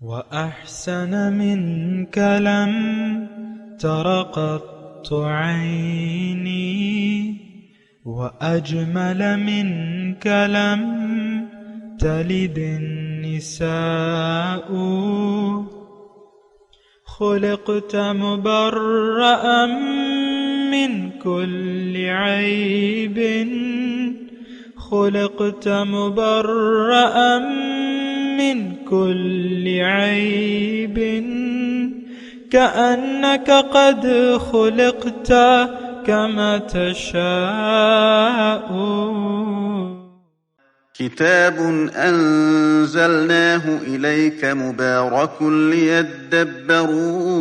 وأحسن منك لم تر قط عيني وأجمل منك لم تلد النساء خلقت مبرأ من كل عيب خلقت مبرأ من كل عيب كأنك قد خلقت كما تشاء. كتاب أنزلناه إليك مبارك ليدبروا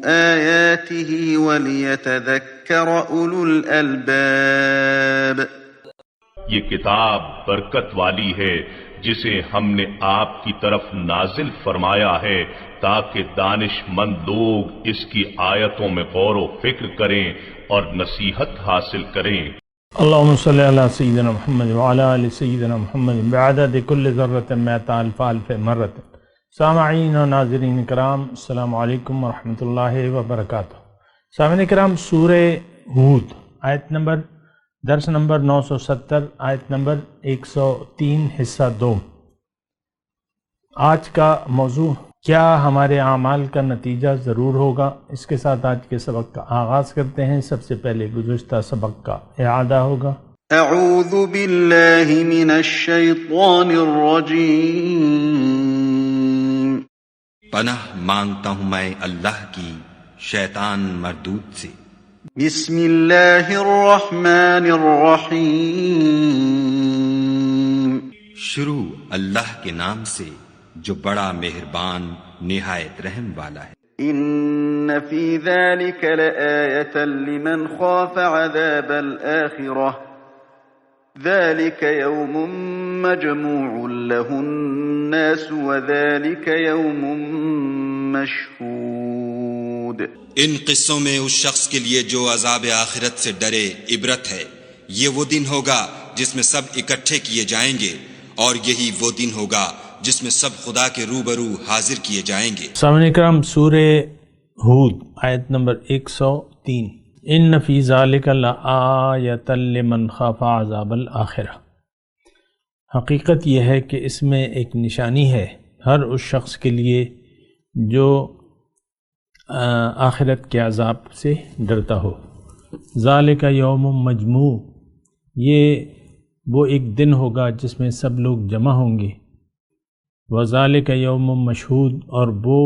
آياته وليتذكر أولو الألباب. یہ کتاب برکت والی ہے جسے ہم نے آپ کی طرف نازل فرمایا ہے تاکہ دانش مند لوگ اس کی آیتوں میں غور و فکر کریں اور نصیحت حاصل کریں. اللہم صلی علی سیدنا محمد وعلی آل سیدنا محمد بعدد کل ذرۃ مئۃ الف الف مرۃ. سامعین و ناظرین کرام، السلام علیکم ورحمۃ اللہ وبرکاتہ. سامعین کرام، سورہ ہود آیت نمبر درس نمبر 970 آیت نمبر 103 حصہ 2. آج کا موضوع کیا ہمارے اعمال کا نتیجہ ضرور ہوگا. اس کے ساتھ آج کے سبق کا آغاز کرتے ہیں. سب سے پہلے گزشتہ سبق کا اعادہ ہوگا. اعوذ باللہ من الشیطان الرجیم. پناہ مانگتا ہوں میں اللہ کی شیطان مردود سے. بسم اللہ الرحمن الرحیم. شروع اللہ کے نام سے جو بڑا مہربان نہایت رحم والا ہے. ان فی ذلک لآیۃ لمن خاف عذاب الآخرہ ذلک یوم مجموع له الناس وذلک یوم مشہود. ان قصوں میں اس شخص کے لیے جو عذاب آخرت سے ڈرے عبرت ہے. یہ وہ دن ہوگا جس میں سب اکٹھے کیے جائیں گے، اور یہی وہ دن ہوگا جس میں سب خدا کے روبرو حاضر کیے جائیں گے. سامعین کرام، سورہ ہود آیت نمبر 103. ان فی ذالک لآیۃ لمن خاف عذاب الآخرہ. حقیقت یہ ہے کہ اس میں ایک نشانی ہے ہر اس شخص کے لیے جو آخرت کے عذاب سے ڈرتا ہو. ذالک یوم مجموع، یہ وہ ایک دن ہوگا جس میں سب لوگ جمع ہوں گے. وذالک یوم مشہود، اور وہ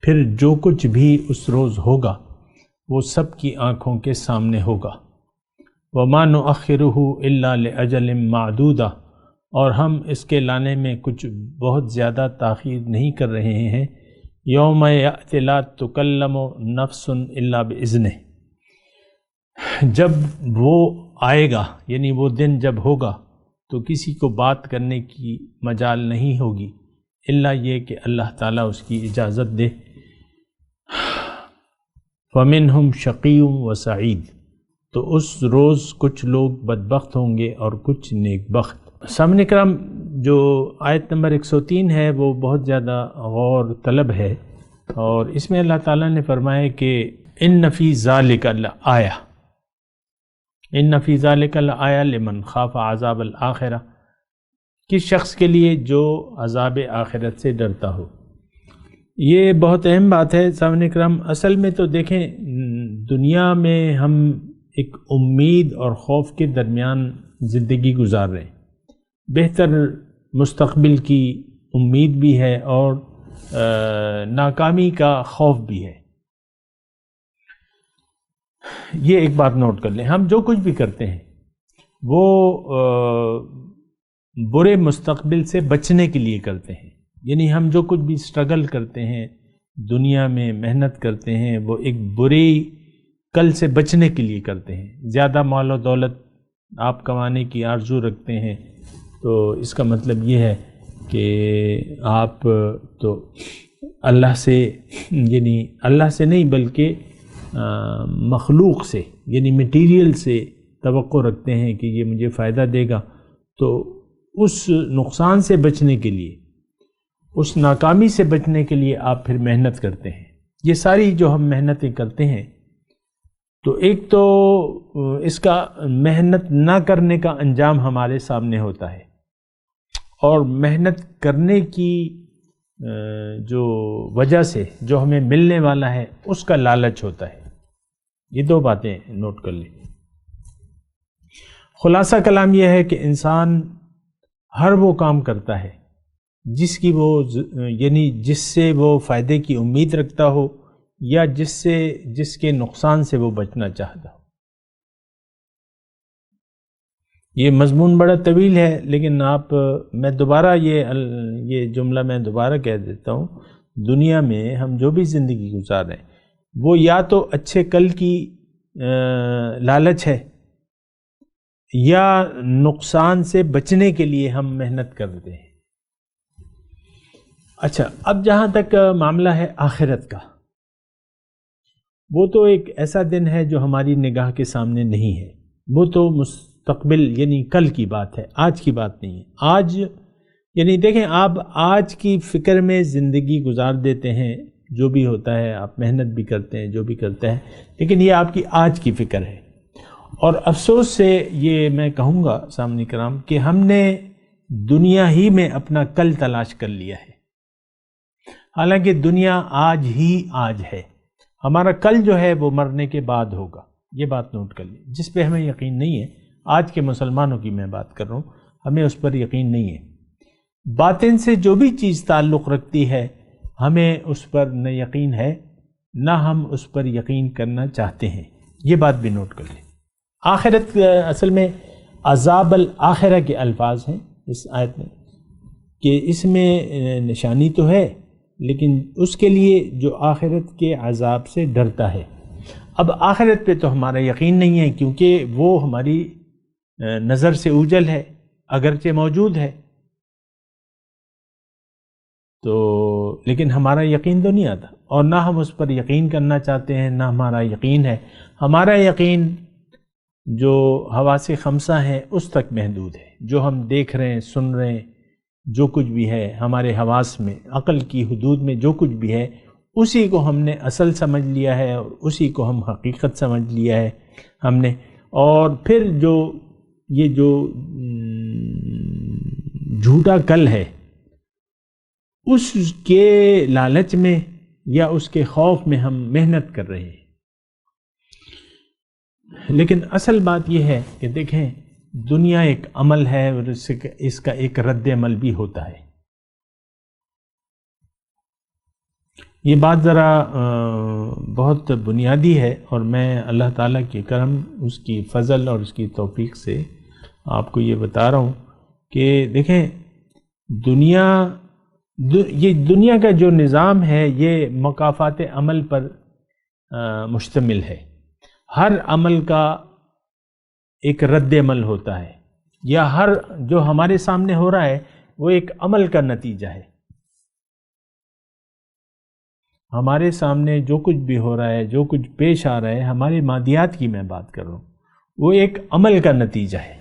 پھر جو کچھ بھی اس روز ہوگا وہ سب کی آنکھوں کے سامنے ہوگا. وما نؤخرہ الا لاجل معدودہ، اور ہم اس کے لانے میں کچھ بہت زیادہ تاخیر نہیں کر رہے ہیں. یوم یأتی لا تکلم نفس الا باذنہ، جب وہ آئے گا یعنی وہ دن جب ہوگا تو کسی کو بات کرنے کی مجال نہیں ہوگی الا یہ کہ اللہ تعالیٰ اس کی اجازت دے. فمنہم شقی و سعید، تو اس روز کچھ لوگ بدبخت ہوں گے اور کچھ نیک بخت. سامعین کرام، جو آیت نمبر 103 ہے وہ بہت زیادہ غور طلب ہے، اور اس میں اللہ تعالیٰ نے فرمایا کہ ان فی ذالک لآیہ، ان فی ذالک لآیہ لمن خاف عذاب الآخرہ، کس شخص کے لیے جو عذاب آخرت سے ڈرتا ہو. یہ بہت اہم بات ہے سامعین کرام. اصل میں تو دیکھیں، دنیا میں ہم ایک امید اور خوف کے درمیان زندگی گزار رہے ہیں. بہتر مستقبل کی امید بھی ہے اور ناکامی کا خوف بھی ہے. یہ ایک بات نوٹ کر لیں، ہم جو کچھ بھی کرتے ہیں وہ برے مستقبل سے بچنے کے لیے کرتے ہیں. یعنی ہم جو کچھ بھی سٹرگل کرتے ہیں دنیا میں، محنت کرتے ہیں، وہ ایک بری کل سے بچنے کے لیے کرتے ہیں. زیادہ مال و دولت آپ کمانے کی آرزو رکھتے ہیں تو اس کا مطلب یہ ہے کہ آپ تو اللہ سے، یعنی اللہ سے نہیں بلکہ مخلوق سے، یعنی میٹیریل سے توقع رکھتے ہیں کہ یہ مجھے فائدہ دے گا، تو اس نقصان سے بچنے کے لیے، اس ناکامی سے بچنے کے لیے آپ پھر محنت کرتے ہیں۔ یہ ساری جو ہم محنتیں کرتے ہیں، تو ایک تو اس کا محنت نہ کرنے کا انجام ہمارے سامنے ہوتا ہے، اور محنت کرنے کی جو وجہ سے جو ہمیں ملنے والا ہے اس کا لالچ ہوتا ہے۔ یہ دو باتیں نوٹ کر لیں۔ خلاصہ کلام یہ ہے کہ انسان ہر وہ کام کرتا ہے جس کی جس سے وہ فائدے کی امید رکھتا ہو، یا جس کے نقصان سے وہ بچنا چاہتا ہو۔ یہ مضمون بڑا طویل ہے، لیکن میں دوبارہ یہ جملہ میں دوبارہ کہہ دیتا ہوں، دنیا میں ہم جو بھی زندگی گزار رہے ہیں وہ یا تو اچھے کل کی لالچ ہے، یا نقصان سے بچنے کے لیے ہم محنت کرتے ہیں۔ اچھا، اب جہاں تک معاملہ ہے آخرت کا، وہ تو ایک ایسا دن ہے جو ہماری نگاہ کے سامنے نہیں ہے، وہ تو مستقبل یعنی کل کی بات ہے، آج کی بات نہیں ہے۔ آج یعنی دیکھیں، آپ آج کی فکر میں زندگی گزار دیتے ہیں، جو بھی ہوتا ہے آپ محنت بھی کرتے ہیں، جو بھی کرتے ہیں، لیکن یہ آپ کی آج کی فکر ہے۔ اور افسوس سے یہ میں کہوں گا سامعین کرام کہ ہم نے دنیا ہی میں اپنا کل تلاش کر لیا ہے، حالانکہ دنیا آج ہی آج ہے، ہمارا کل جو ہے وہ مرنے کے بعد ہوگا۔ یہ بات نوٹ کر لیں، جس پہ ہمیں یقین نہیں ہے، آج کے مسلمانوں کی میں بات کر رہا ہوں، ہمیں اس پر یقین نہیں ہے۔ باطن سے جو بھی چیز تعلق رکھتی ہے، ہمیں اس پر نہ یقین ہے، نہ ہم اس پر یقین کرنا چاہتے ہیں۔ یہ بات بھی نوٹ کر لیں۔ آخرت اصل میں عذاب الآخرہ کے الفاظ ہیں اس آیت میں، کہ اس میں نشانی تو ہے، لیکن اس کے لیے جو آخرت کے عذاب سے ڈرتا ہے۔ اب آخرت پہ تو ہمارا یقین نہیں ہے، کیونکہ وہ ہماری نظر سے اوجھل ہے، اگرچہ موجود ہے، تو لیکن ہمارا یقین تو نہیں آتا، اور نہ ہم اس پر یقین کرنا چاہتے ہیں، نہ ہمارا یقین ہے۔ ہمارا یقین جو حواس خمسہ ہیں اس تک محدود ہے، جو ہم دیکھ رہے ہیں، سن رہے ہیں، جو کچھ بھی ہے ہمارے حواس میں، عقل کی حدود میں جو کچھ بھی ہے، اسی کو ہم نے اصل سمجھ لیا ہے، اور اسی کو ہم حقیقت سمجھ لیا ہے ہم نے۔ اور پھر یہ جو جھوٹا کل ہے، اس کے لالچ میں یا اس کے خوف میں ہم محنت کر رہے ہیں۔ لیکن اصل بات یہ ہے کہ دیکھیں، دنیا ایک عمل ہے، اور اس کا ایک رد عمل بھی ہوتا ہے۔ یہ بات ذرا بہت بنیادی ہے، اور میں اللہ تعالیٰ کے کرم، اس کی فضل اور اس کی توفیق سے آپ کو یہ بتا رہا ہوں کہ دیکھیں، یہ دنیا کا جو نظام ہے یہ مکافات عمل پر مشتمل ہے۔ ہر عمل کا ایک رد عمل ہوتا ہے، یا ہر جو ہمارے سامنے ہو رہا ہے وہ ایک عمل کا نتیجہ ہے۔ ہمارے سامنے جو کچھ بھی ہو رہا ہے، جو کچھ پیش آ رہا ہے، ہمارے مادیات کی میں بات کر رہا ہوں، وہ ایک عمل کا نتیجہ ہے۔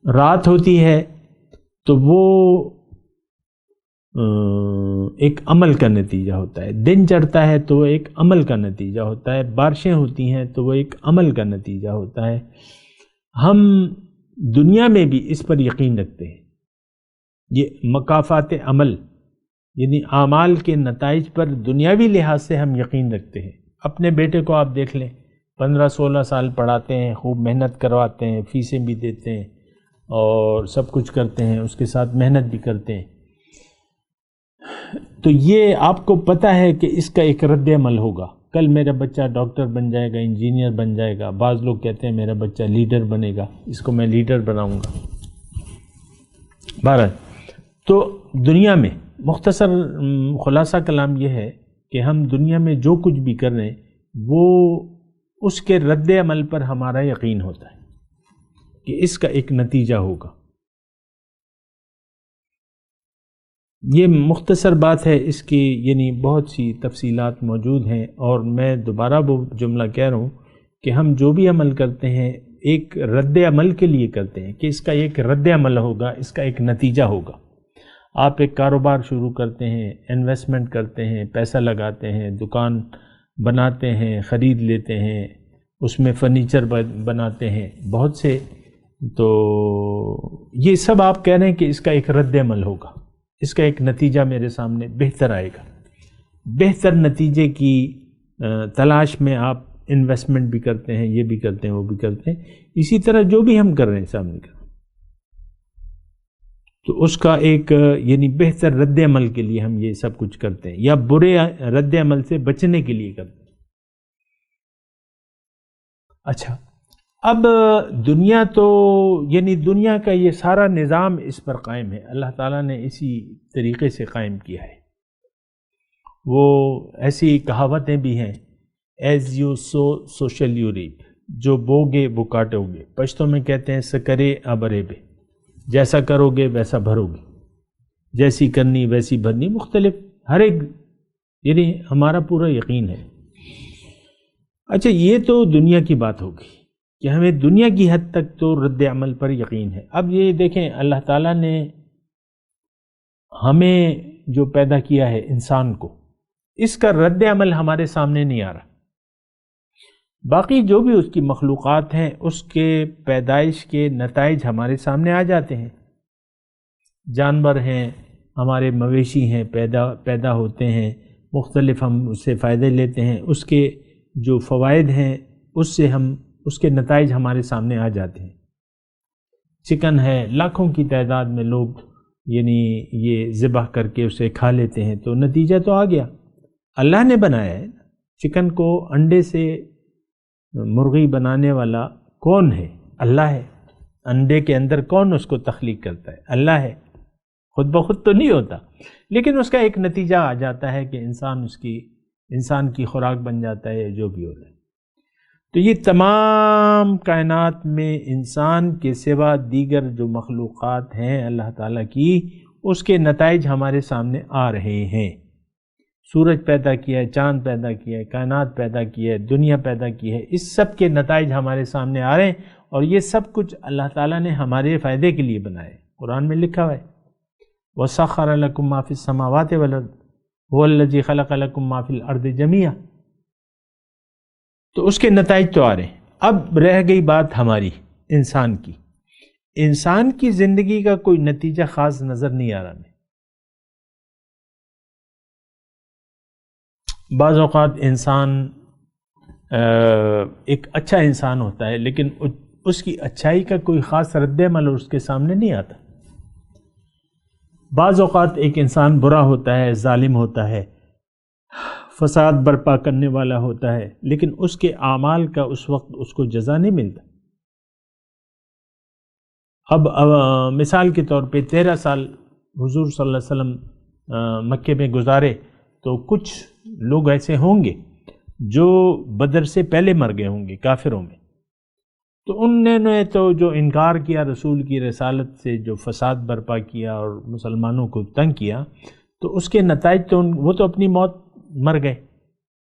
رات ہوتی ہے تو وہ ایک عمل کا نتیجہ ہوتا ہے، دن چڑھتا ہے تو وہ ایک عمل کا نتیجہ ہوتا ہے، بارشیں ہوتی ہیں تو وہ ایک عمل کا نتیجہ ہوتا ہے۔ ہم دنیا میں بھی اس پر یقین رکھتے ہیں، یہ مکافات عمل یعنی اعمال کے نتائج پر دنیاوی لحاظ سے ہم یقین رکھتے ہیں۔ اپنے بیٹے کو آپ دیکھ لیں، 15-16 سال پڑھاتے ہیں، خوب محنت کرواتے ہیں، فیسیں بھی دیتے ہیں اور سب کچھ کرتے ہیں، اس کے ساتھ محنت بھی کرتے ہیں، تو یہ آپ کو پتہ ہے کہ اس کا ایک رد عمل ہوگا۔ کل میرا بچہ ڈاکٹر بن جائے گا، انجینئر بن جائے گا، بعض لوگ کہتے ہیں میرا بچہ لیڈر بنے گا، اس کو میں لیڈر بناؤں گا۔ بہرحال تو دنیا میں مختصر خلاصہ کلام یہ ہے کہ ہم دنیا میں جو کچھ بھی کر رہے ہیں وہ اس کے رد عمل پر ہمارا یقین ہوتا ہے کہ اس کا ایک نتیجہ ہوگا۔ یہ مختصر بات ہے، اس کی یعنی بہت سی تفصیلات موجود ہیں، اور میں دوبارہ وہ جملہ کہہ رہا ہوں کہ ہم جو بھی عمل کرتے ہیں ایک رد عمل کے لیے کرتے ہیں کہ اس کا ایک رد عمل ہوگا، اس کا ایک نتیجہ ہوگا۔ آپ ایک کاروبار شروع کرتے ہیں، انویسٹمنٹ کرتے ہیں، پیسہ لگاتے ہیں، دکان بناتے ہیں، خرید لیتے ہیں، اس میں فرنیچر بناتے ہیں بہت سے، تو یہ سب آپ کہہ رہے ہیں کہ اس کا ایک رد عمل ہوگا، اس کا ایک نتیجہ میرے سامنے بہتر آئے گا۔ بہتر نتیجے کی تلاش میں آپ انویسٹمنٹ بھی کرتے ہیں، یہ بھی کرتے ہیں، وہ بھی کرتے ہیں۔ اسی طرح جو بھی ہم کر رہے ہیں سامنے کا، تو اس کا ایک یعنی بہتر رد عمل کے لیے ہم یہ سب کچھ کرتے ہیں، یا برے رد عمل سے بچنے کے لیے کرتے ہیں۔ اچھا، اب دنیا تو یعنی دنیا کا یہ سارا نظام اس پر قائم ہے، اللہ تعالیٰ نے اسی طریقے سے قائم کیا ہے۔ وہ ایسی کہاوتیں بھی ہیں، as you sow so shall you reap, جو بوگے وہ کاٹو گے۔ پشتوں میں کہتے ہیں سکرے ابرے بے، جیسا کرو گے ویسا بھرو گے، جیسی کرنی ویسی بھرنی، مختلف ہر ایک، یعنی ہمارا پورا یقین ہے۔ اچھا، یہ تو دنیا کی بات ہوگی کہ ہمیں دنیا کی حد تک تو رد عمل پر یقین ہے۔ اب یہ دیکھیں، اللہ تعالیٰ نے ہمیں جو پیدا کیا ہے انسان کو، اس کا رد عمل ہمارے سامنے نہیں آ رہا۔ باقی جو بھی اس کی مخلوقات ہیں، اس کے پیدائش کے نتائج ہمارے سامنے آ جاتے ہیں۔ جانور ہیں، ہمارے مویشی ہیں، پیدا ہوتے ہیں مختلف، ہم اس سے فائدے لیتے ہیں، اس کے جو فوائد ہیں اس کے نتائج ہمارے سامنے آ جاتے ہیں۔ چکن ہے، لاکھوں کی تعداد میں لوگ یعنی یہ ذبح کر کے اسے کھا لیتے ہیں، تو نتیجہ تو آ گیا۔ اللہ نے بنایا ہے چکن کو، انڈے سے مرغی بنانے والا کون ہے؟ اللہ ہے۔ انڈے کے اندر کون اس کو تخلیق کرتا ہے؟ اللہ ہے۔ خود بخود تو نہیں ہوتا، لیکن اس کا ایک نتیجہ آ جاتا ہے کہ انسان کی خوراک بن جاتا ہے، جو بھی ہوتا ہے۔ تو یہ تمام کائنات میں انسان کے سوا دیگر جو مخلوقات ہیں اللہ تعالیٰ کی، اس کے نتائج ہمارے سامنے آ رہے ہیں۔ سورج پیدا کیا ہے، چاند پیدا کیا ہے، کائنات پیدا کی ہے، دنیا پیدا کی ہے، اس سب کے نتائج ہمارے سامنے آ رہے ہیں، اور یہ سب کچھ اللہ تعالیٰ نے ہمارے فائدے کے لیے بنائے۔ قرآن میں لکھا ہوا ہے، وَسَخَّرَ لَكُم مَّا فِي السَّمَاوَاتِ وَالْأَرْضِ هُوَ الَّذِي خَلَقَ لَكُم مَّا فِي الْأَرْضِ جَمِيعًا۔ تو اس کے نتائج تو آ رہے ہیں۔ اب رہ گئی بات ہماری انسان کی۔ انسان کی زندگی کا کوئی نتیجہ خاص نظر نہیں آ رہا ہمیں۔ بعض اوقات انسان ایک اچھا انسان ہوتا ہے، لیکن اس کی اچھائی کا کوئی خاص رد عمل اس کے سامنے نہیں آتا۔ بعض اوقات ایک انسان برا ہوتا ہے، ظالم ہوتا ہے، فساد برپا کرنے والا ہوتا ہے، لیکن اس کے اعمال کا اس وقت اس کو جزا نہیں ملتا۔ اب مثال کے طور پہ 13 سال حضور صلی اللہ علیہ وسلم مکے میں گزارے، تو کچھ لوگ ایسے ہوں گے جو بدر سے پہلے مر گئے ہوں گے کافروں میں، تو انہوں نے تو جو انکار کیا رسول کی رسالت سے، جو فساد برپا کیا اور مسلمانوں کو تنگ کیا، تو اس کے نتائج تو وہ تو اپنی موت مر گئے،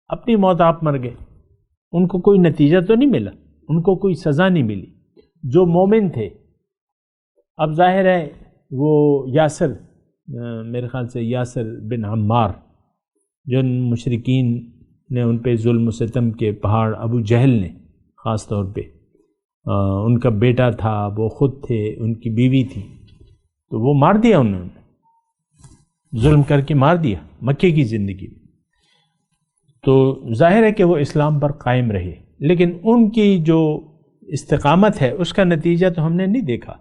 اپنی موت آپ مر گئے، ان کو کوئی نتیجہ تو نہیں ملا، ان کو کوئی سزا نہیں ملی۔ جو مومن تھے، اب ظاہر ہے وہ یاسر، میرے خیال سے یاسر بن عمار، جن مشرکین نے ان پہ ظلم و ستم کے پہاڑ، ابو جہل نے خاص طور پہ، ان کا بیٹا تھا، وہ خود تھے، ان کی بیوی تھی، تو وہ مار دیا، انہوں نے ظلم کر کے مار دیا مکے کی زندگی میں۔ تو ظاہر ہے کہ وہ اسلام پر قائم رہے، لیکن ان کی جو استقامت ہے اس کا نتیجہ تو ہم نے نہیں دیکھا۔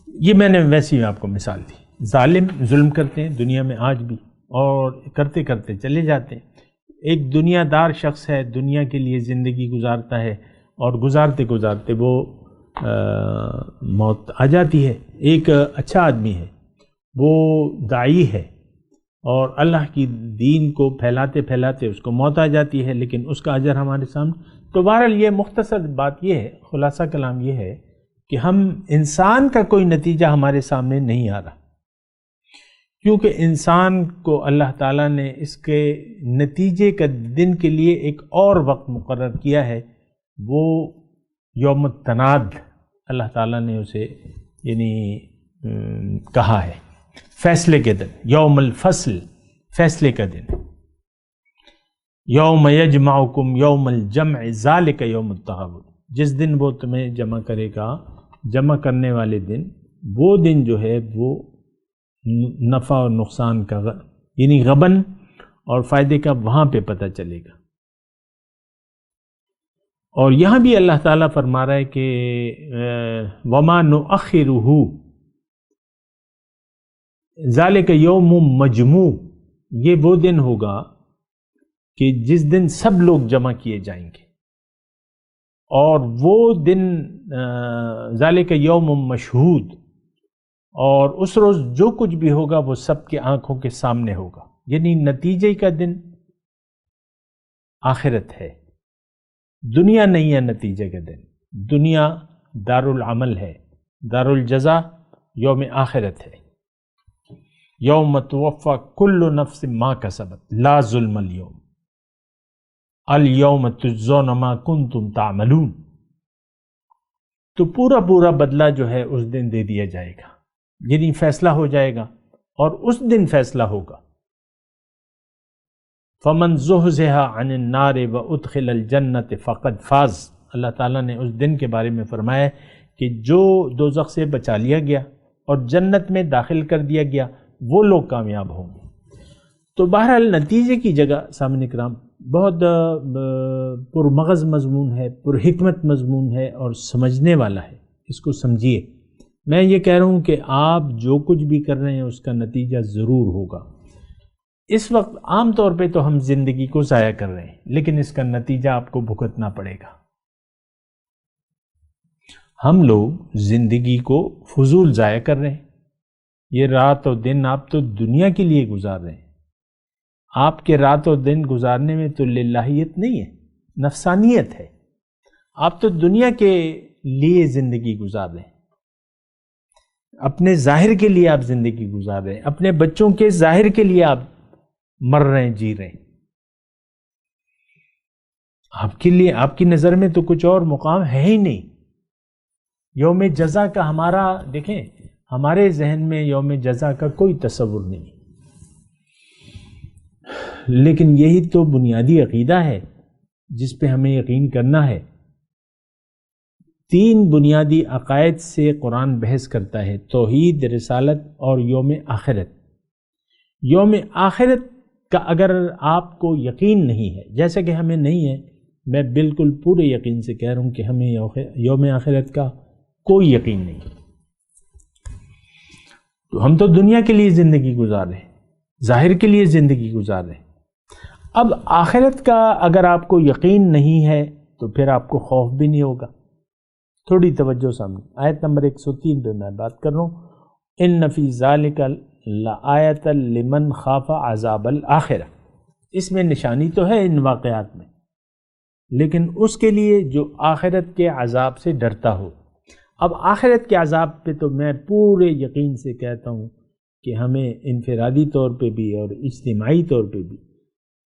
یہ میں نے ویسی آپ کو مثال دی۔ ظالم ظلم کرتے ہیں دنیا میں آج بھی، اور کرتے کرتے چلے جاتے ہیں۔ ایک دنیا دار شخص ہے، دنیا کے لیے زندگی گزارتا ہے، اور گزارتے گزارتے وہ موت آ جاتی ہے۔ ایک اچھا آدمی ہے، وہ داعی ہے، اور اللہ کی دین کو پھیلاتے پھیلاتے اس کو موت آ جاتی ہے، لیکن اس کا اجر ہمارے سامنے۔ تو بہرحال یہ مختصر بات یہ ہے، خلاصہ کلام یہ ہے کہ ہم انسان کا کوئی نتیجہ ہمارے سامنے نہیں آ رہا، کیونکہ انسان کو اللہ تعالیٰ نے اس کے نتیجے کا دن کے لیے ایک اور وقت مقرر کیا ہے، وہ یوم التناد اللہ تعالیٰ نے اسے یعنی کہا ہے، فیصلے کے دن، یوم الفصل، فیصلے کا دن، یوم یجمعکم یوم الجمع ذالک یوم التغابن، جس دن وہ تمہیں جمع کرے گا، جمع کرنے والے دن، وہ دن جو ہے وہ نفع اور نقصان کا یعنی غبن اور فائدے کا وہاں پہ پتہ چلے گا۔ اور یہاں بھی اللہ تعالیٰ فرما رہا ہے کہ وما نؤخرہ ذالک یوم مجموع، یہ وہ دن ہوگا کہ جس دن سب لوگ جمع کیے جائیں گے، اور وہ دن ذالک یوم مشہود، اور اس روز جو کچھ بھی ہوگا وہ سب کی آنکھوں کے سامنے ہوگا، یعنی نتیجے کا دن آخرت ہے، دنیا نہیں ہے نتیجے کا دن، دنیا دار العمل ہے، دار الجزا یوم آخرت ہے، یوم توفی کل نفس ما کسبت لا ظلم اليوم الیوم تجزون ما کنتم تعملون، تو پورا بدلہ جو ہے اس دن دے دیا جائے گا، یعنی فیصلہ ہو جائے گا، اور اس دن فیصلہ ہوگا۔ فمن زحزح عن النار وادخل الجنت فقد فاز، اللہ تعالیٰ نے اس دن کے بارے میں فرمایا کہ جو دوزخ سے بچا لیا گیا اور جنت میں داخل کر دیا گیا وہ لوگ کامیاب ہوں گے۔ تو بہرحال نتیجے کی جگہ سامعین کرام بہت پرمغز مضمون ہے، پرحکمت مضمون ہے اور سمجھنے والا ہے، اس کو سمجھیے۔ میں یہ کہہ رہا ہوں کہ آپ جو کچھ بھی کر رہے ہیں اس کا نتیجہ ضرور ہوگا۔ اس وقت عام طور پہ تو ہم زندگی کو ضائع کر رہے ہیں، لیکن اس کا نتیجہ آپ کو بھگتنا پڑے گا۔ ہم لوگ زندگی کو فضول ضائع کر رہے ہیں، یہ رات اور دن آپ تو دنیا کے لیے گزار رہے ہیں، آپ کے رات اور دن گزارنے میں تو للہیت نہیں ہے، نفسانیت ہے، آپ تو دنیا کے لیے زندگی گزار رہے ہیں، اپنے ظاہر کے لیے آپ زندگی گزار رہے ہیں، اپنے بچوں کے ظاہر کے لیے آپ مر رہے ہیں، جی رہے ہیں۔ آپ کے لیے، آپ کی نظر میں تو کچھ اور مقام ہے ہی نہیں۔ یوم جزا کا ہمارا دیکھیں، ہمارے ذہن میں یوم جزا کا کوئی تصور نہیں، لیکن یہی تو بنیادی عقیدہ ہے جس پہ ہمیں یقین کرنا ہے۔ 3 بنیادی عقائد سے قرآن بحث کرتا ہے، توحید، رسالت اور یوم آخرت۔ یوم آخرت کا اگر آپ کو یقین نہیں ہے، جیسا کہ ہمیں نہیں ہے، میں بالکل پورے یقین سے کہہ رہا ہوں کہ ہمیں یوم آخرت کا کوئی یقین نہیں، تو ہم تو دنیا کے لیے زندگی گزار رہے ہیں، ظاہر کے لیے زندگی گزار رہے ہیں۔ اب آخرت کا اگر آپ کو یقین نہیں ہے تو پھر آپ کو خوف بھی نہیں ہوگا۔ تھوڑی توجہ سامنے، آیت نمبر 103 پہ میں بات کر رہا ہوں، ان فی ذالک لآیۃ لمن خاف عذاب الآخرہ، اس میں نشانی تو ہے ان واقعات میں، لیکن اس کے لیے جو آخرت کے عذاب سے ڈرتا ہو۔ اب آخرت کے عذاب پہ تو میں پورے یقین سے کہتا ہوں کہ ہمیں انفرادی طور پہ بھی اور اجتماعی طور پہ بھی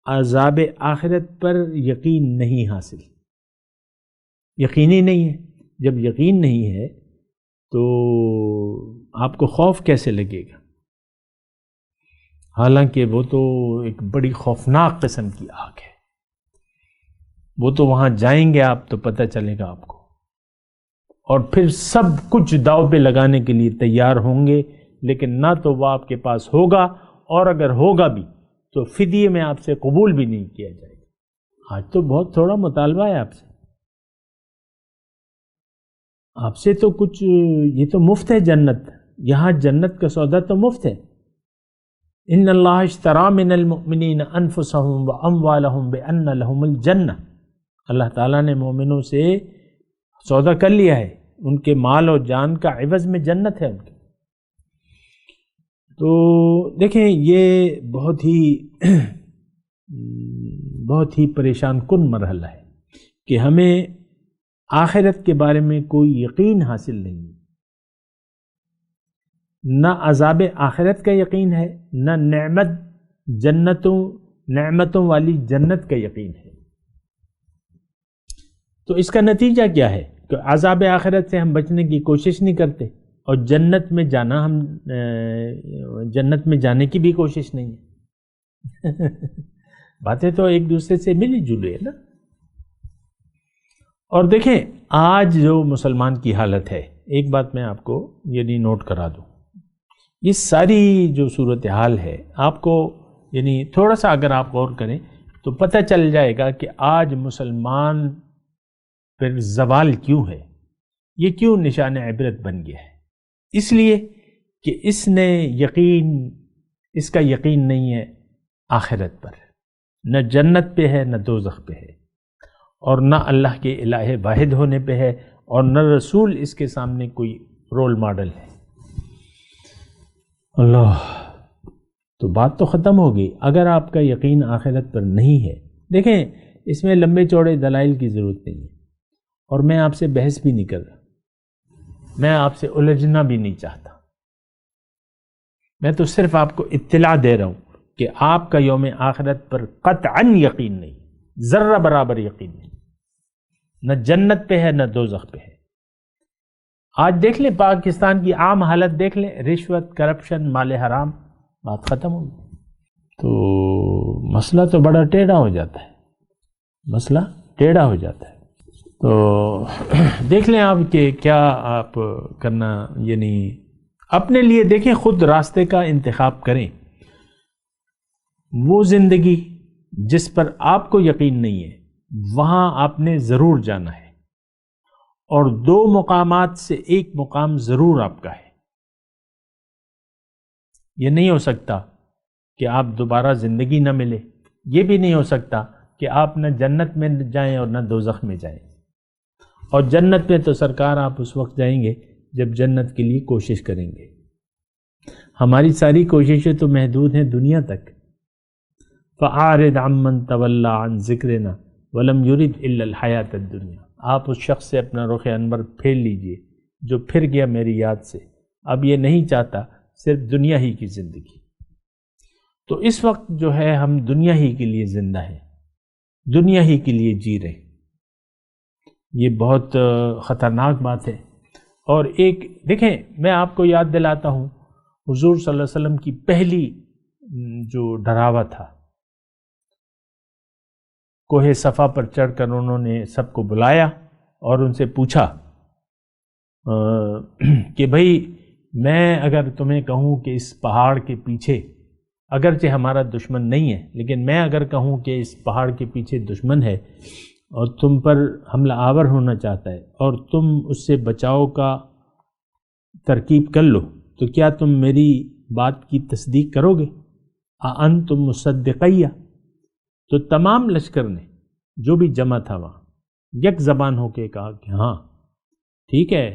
عذاب آخرت پر یقین نہیں حاصل، یقینی نہیں ہے۔ جب یقین نہیں ہے تو آپ کو خوف کیسے لگے گا؟ حالانکہ وہ تو ایک بڑی خوفناک قسم کی آگ ہے، وہ تو وہاں جائیں گے آپ تو پتہ چلے گا آپ کو، اور پھر سب کچھ داؤ پہ لگانے کے لیے تیار ہوں گے، لیکن نہ تو وہ آپ کے پاس ہوگا، اور اگر ہوگا بھی تو فدیے میں آپ سے قبول بھی نہیں کیا جائے گا۔ آج تو بہت تھوڑا مطالبہ ہے آپ سے تو کچھ، یہ تو مفت ہے جنت، یہاں جنت کا سودا تو مفت ہے۔ ان اللہ اشتری من المؤمنین انفسهم واموالهم بان لهم الجنہ، اللہ تعالیٰ نے مومنوں سے سودا کر لیا ہے، ان کے مال اور جان کا عوض میں جنت ہے ان کے۔ تو دیکھیں یہ بہت ہی پریشان کن مرحلہ ہے کہ ہمیں آخرت کے بارے میں کوئی یقین حاصل نہیں ہے۔ نہ عذاب آخرت کا یقین ہے، نہ نعمتوں والی جنت کا یقین ہے۔ تو اس کا نتیجہ کیا ہے کہ عذاب آخرت سے ہم بچنے کی کوشش نہیں کرتے، اور جنت میں جانے کی بھی کوشش نہیں ہے۔ باتیں تو ایک دوسرے سے ملی جلی ہے نا۔ اور دیکھیں آج جو مسلمان کی حالت ہے، ایک بات میں آپ کو یعنی نوٹ کرا دوں، یہ ساری جو صورتحال ہے آپ کو یعنی تھوڑا سا اگر آپ غور کریں تو پتہ چل جائے گا کہ آج مسلمان پر زوال کیوں ہے، یہ کیوں نشان عبرت بن گیا ہے۔ اس لیے کہ اس کا یقین نہیں ہے آخرت پر، نہ جنت پہ ہے نہ دوزخ پہ ہے، اور نہ اللہ کے الہ واحد ہونے پہ ہے، اور نہ رسول اس کے سامنے کوئی رول ماڈل ہے۔ اللہ، تو بات تو ختم ہوگی اگر آپ کا یقین آخرت پر نہیں ہے۔ دیکھیں اس میں لمبے چوڑے دلائل کی ضرورت نہیں ہے، اور میں آپ سے بحث بھی نہیں کر رہا، میں آپ سے الجھنا بھی نہیں چاہتا، میں تو صرف آپ کو اطلاع دے رہا ہوں کہ آپ کا یوم آخرت پر قطعاً یقین نہیں، ذرہ برابر یقین نہیں، نہ جنت پہ ہے نہ دوزخ پہ ہے۔ آج دیکھ لیں پاکستان کی عام حالت دیکھ لیں، رشوت، کرپشن، مال حرام، بات ختم ہو گئی۔ تو مسئلہ تو بڑا ٹیڑھا ہو جاتا ہے، مسئلہ ٹیڑھا ہو جاتا ہے۔ تو دیکھ لیں آپ کہ کیا آپ کرنا، یعنی اپنے لیے دیکھیں، خود راستے کا انتخاب کریں، وہ زندگی جس پر آپ کو یقین نہیں ہے وہاں آپ نے ضرور جانا ہے، اور 2 مقامات سے ایک مقام ضرور آپ کا ہے۔ یہ نہیں ہو سکتا کہ آپ دوبارہ زندگی نہ ملے، یہ بھی نہیں ہو سکتا کہ آپ نہ جنت میں جائیں اور نہ دوزخ میں جائیں۔ اور جنت میں تو سرکار آپ اس وقت جائیں گے جب جنت کے لیے کوشش کریں گے۔ ہماری ساری کوششیں تو محدود ہیں دنیا تک۔ فَأَعْرِضْ عَمَّنْ تَوَلَّىٰ عَنْ ذِكْرِنَا وَلَمْ يُرِدْ إِلَّا الْحَيَاةَ الدُّنْيَا۔ آپ اس شخص سے اپنا رخ انور پھیر لیجئے جو پھر گیا میری یاد سے، اب یہ نہیں چاہتا صرف دنیا ہی کی زندگی۔ تو اس وقت جو ہے ہم دنیا ہی کے لیے زندہ ہیں، دنیا ہی کے لیے جی رہے، یہ بہت خطرناک بات ہے۔ اور ایک دیکھیں، میں آپ کو یاد دلاتا ہوں حضور صلی اللہ علیہ وسلم کی پہلی جو ڈراوا تھا، کوہ صفا پر چڑھ کر انہوں نے سب کو بلایا اور ان سے پوچھا کہ بھئی میں اگر تمہیں کہوں کہ اس پہاڑ کے پیچھے، اگرچہ ہمارا دشمن نہیں ہے لیکن میں اگر کہوں کہ اس پہاڑ کے پیچھے دشمن ہے اور تم پر حملہ آور ہونا چاہتا ہے اور تم اس سے بچاؤ کا ترکیب کر لو، تو کیا تم میری بات کی تصدیق کرو گے؟ انتم مصدقیہ؟ تو تمام لشکر نے جو بھی جمع تھا وہاں یک زبان ہو کے کہا کہ ہاں ٹھیک ہے،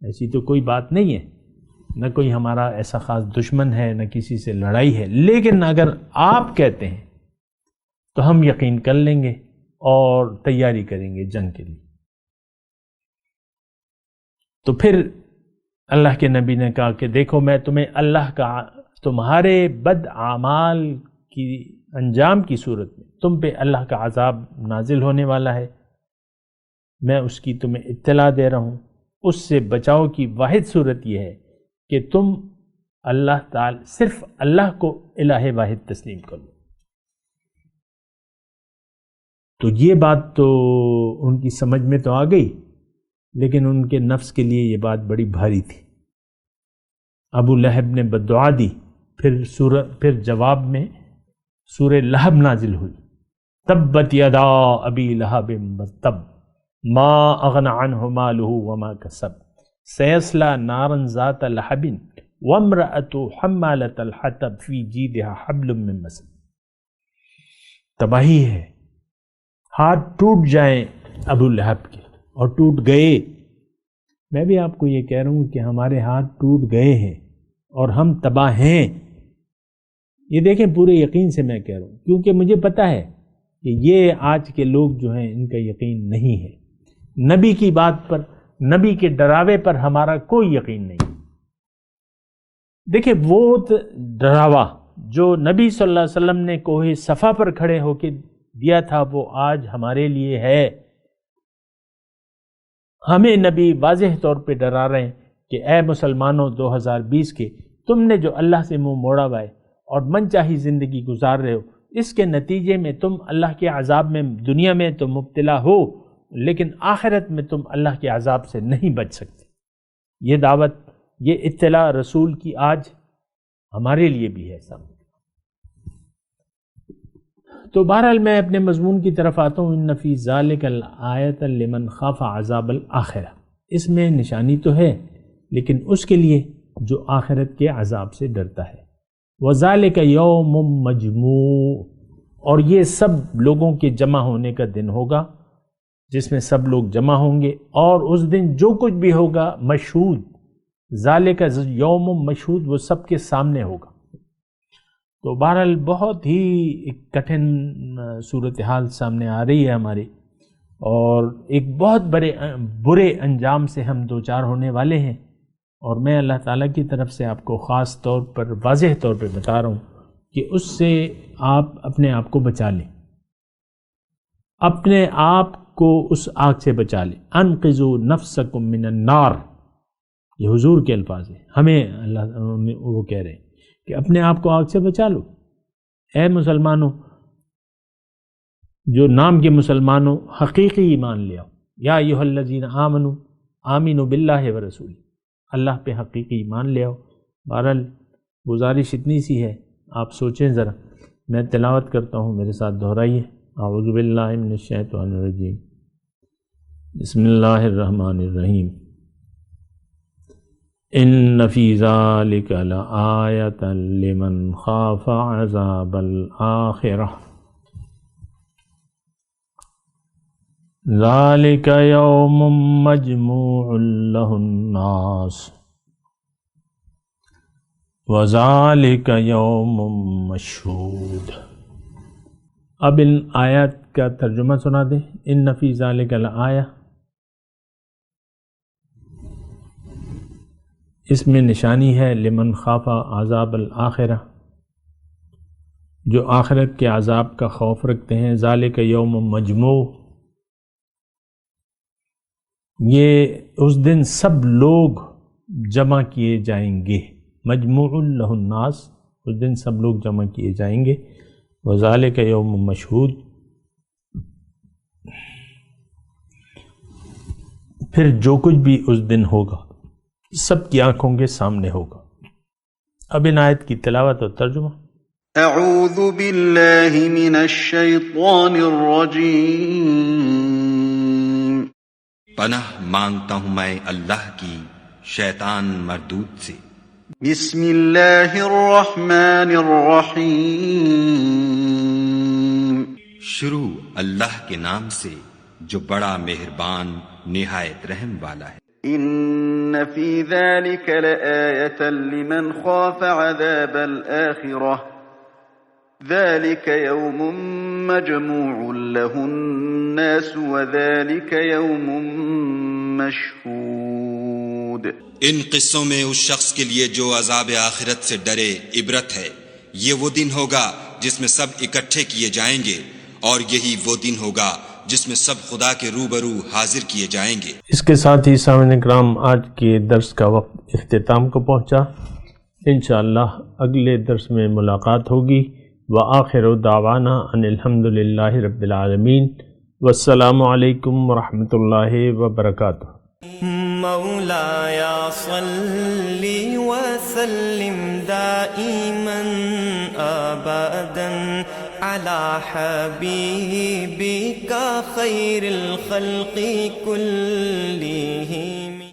ایسی تو کوئی بات نہیں ہے، نہ کوئی ہمارا ایسا خاص دشمن ہے، نہ کسی سے لڑائی ہے، لیکن اگر آپ کہتے ہیں تو ہم یقین کر لیں گے اور تیاری کریں گے جنگ کے لیے۔ تو پھر اللہ کے نبی نے کہا کہ دیکھو میں تمہیں اللہ کا، تمہارے بد اعمال کی انجام کی صورت میں تم پہ اللہ کا عذاب نازل ہونے والا ہے، میں اس کی تمہیں اطلاع دے رہا ہوں۔ اس سے بچاؤ کی واحد صورت یہ ہے کہ تم اللہ تعالی صرف اللہ کو الہ واحد تسلیم کر لو۔ تو یہ بات تو ان کی سمجھ میں تو آ گئی، لیکن ان کے نفس کے لیے یہ بات بڑی بھاری تھی۔ ابو لہب نے بددعا دی، پھر جواب میں سورہ لہب نازل ہوئی، تبت یدا ابی لہب وتب ما اغنى عنه ماله وما كسب سيصلى نارا ذات لہب وامرأته حمالة الحطب في جيدها حبل من مسد۔ تباہی ہے، ہاتھ ٹوٹ جائیں ابو لہب کے، اور ٹوٹ گئے۔ میں بھی آپ کو یہ کہہ رہا ہوں کہ ہمارے ہاتھ ٹوٹ گئے ہیں اور ہم تباہ ہیں۔ یہ دیکھیں پورے یقین سے میں کہہ رہا ہوں، کیونکہ مجھے پتہ ہے کہ یہ آج کے لوگ جو ہیں ان کا یقین نہیں ہے، نبی کی بات پر، نبی کے ڈراوے پر ہمارا کوئی یقین نہیں۔ دیکھیں وہ ڈراوا جو نبی صلی اللہ علیہ وسلم نے کوہ صفا پر کھڑے ہو کے دیا تھا وہ آج ہمارے لیے ہے. ہمیں نبی واضح طور پہ ڈرا رہے ہیں کہ اے مسلمانوں 2020 کے تم نے جو اللہ سے منہ موڑا ہوا ہے اور من چاہی زندگی گزار رہے ہو، اس کے نتیجے میں تم اللہ کے عذاب میں دنیا میں تو مبتلا ہو، لیکن آخرت میں تم اللہ کے عذاب سے نہیں بچ سکتے. یہ دعوت، یہ اطلاع رسول کی آج ہمارے لیے بھی ہے سامنے. تو بہرحال میں اپنے مضمون کی طرف آتا ہوں. ان فی ذالک الآیۃ لمن خاف عذاب الآخرہ. اس میں نشانی تو ہے لیکن اس کے لیے جو آخرت کے عذاب سے ڈرتا ہے. وذالک یوم مجموع، اور یہ سب لوگوں کے جمع ہونے کا دن ہوگا جس میں سب لوگ جمع ہوں گے، اور اس دن جو کچھ بھی ہوگا مشہود. ذالک یوم مشہود، وہ سب کے سامنے ہوگا. تو بہرحال بہت ہی ایک کٹھن صورتحال سامنے آ رہی ہے ہماری، اور ایک بہت برے انجام سے ہم دوچار ہونے والے ہیں. اور میں اللہ تعالیٰ کی طرف سے آپ کو خاص طور پر واضح طور پہ بتا رہا ہوں کہ اس سے آپ اپنے آپ کو بچا لیں، اپنے آپ کو اس آگ سے بچا لیں. انقذوا نفسکم من النار، یہ حضور کے الفاظ ہیں، ہمیں اللہ وہ کہہ رہے ہیں کہ اپنے آپ کو آگ سے بچا لو. اے مسلمانوں، جو نام کے مسلمانوں، حقیقی ایمان لے آؤ. یا ایھا الذین آمنوا آمنوا باللہ ورسولہ، اللہ پہ حقیقی ایمان لے آؤ. بہرحال گزارش اتنی سی ہے، آپ سوچیں ذرا. میں تلاوت کرتا ہوں، میرے ساتھ دہرائیے. اعوذ باللہ من الشیطان الرجیم، بسم اللہ الرحمن الرحیم. ان فی ذالک لآیۃ لمن خاف عذاب الآخرہ. ذالک یوم مجموع لہ الناس وذالک یوم مشہود. اب ان آیات کا ترجمہ سنا دیں. ان فی ذالک لآیہ، اس میں نشانی ہے لمن خاف عذاب الآخرہ، جو آخرت کے عذاب کا خوف رکھتے ہیں. ذالک یوم مجموع، یہ اس دن سب لوگ جمع کیے جائیں گے. مجموع لہ الناس، اس دن سب لوگ جمع کیے جائیں گے. وذالک یوم مشہود، پھر جو کچھ بھی اس دن ہوگا سب کی آنکھوں کے سامنے ہوگا. اب ان آیت کی تلاوت اور ترجمہ. اعوذ باللہ من الشیطان الرجیم. پناہ مانگتا ہوں میں اللہ کی شیطان مردود سے. بسم اللہ الرحمن الرحیم. شروع اللہ کے نام سے جو بڑا مہربان نہایت رحم والا ہے. ان فی ذلک لآیۃ لمن خاف عذاب الآخرہ. ذلک یوم مجموع لہ الناس وذلک یوم مشہود. ان قصوں میں اس شخص کے لیے جو عذاب آخرت سے ڈرے عبرت ہے. یہ وہ دن ہوگا جس میں سب اکٹھے کیے جائیں گے، اور یہی وہ دن ہوگا جس میں سب خدا کے روبرو حاضر کیے جائیں گے. اس کے ساتھ ہی سامعین کرام آج کے درس کا وقت اختتام کو پہنچا. انشاءاللہ اگلے درس میں ملاقات ہوگی. وآخر دعوانا ان الحمد للہ رب العالمین. والسلام علیکم ورحمۃ اللہ وبرکاتہ. مولایا صلی وسلم دائما ابدا على حبيبك خير الخلق كلهم.